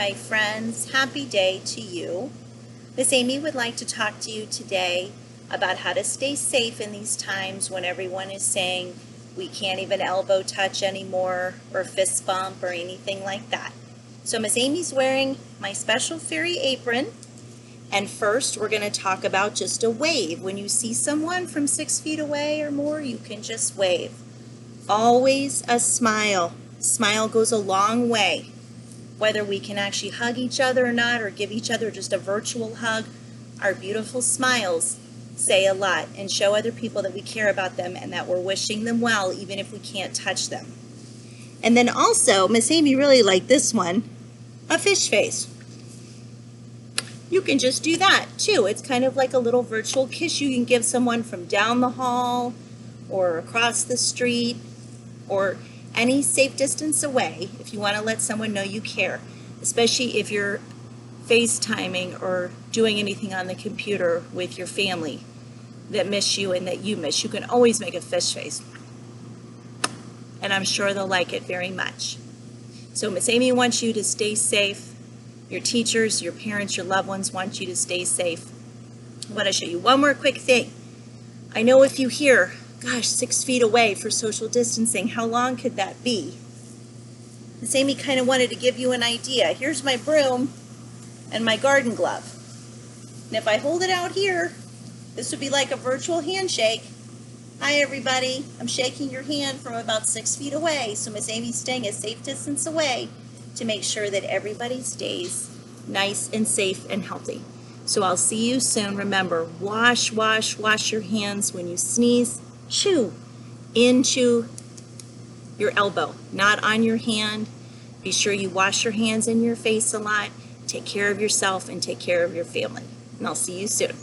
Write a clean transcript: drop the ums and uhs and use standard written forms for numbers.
my friends. Happy day to you. Miss Amy would like to talk to you today about how to stay safe in these times when everyone is saying we can't even elbow touch anymore or fist bump or anything like that. So Miss Amy's wearing my special fairy apron, and first we're going to talk about just a wave. When you see someone from 6 feet away or more, you can just wave. Always a smile. Smile goes a long way. Whether we can actually hug each other or not, or give each other just a virtual hug, our beautiful smiles say a lot and show other people that we care about them and that we're wishing them well even if we can't touch them. And then also, Miss Amy really liked this one, a fish face. You can just do that too. It's kind of like a little virtual kiss you can give someone from down the hall or across the street or any safe distance away if you want to let someone know you care, especially if you're FaceTiming or doing anything on the computer with your family that miss you and that you miss. You can always make a fish face, and I'm sure they'll like it very much. So Miss Amy wants you to stay safe. Your teachers, your parents, your loved ones want you to stay safe. I want to show you one more quick thing. I know if you hear, gosh, 6 feet away for social distancing, how long could that be? Miss Amy kind of wanted to give you an idea. Here's my broom and my garden glove. And if I hold it out here, this would be like a virtual handshake. Hi everybody, I'm shaking your hand from about 6 feet away. So Miss Amy's staying a safe distance away to make sure that everybody stays nice and safe and healthy. So I'll see you soon. Remember, wash your hands when you sneeze. Chew into your elbow, not on your hand. Be sure you wash your hands and your face a lot. Take care of yourself and take care of your family. And I'll see you soon.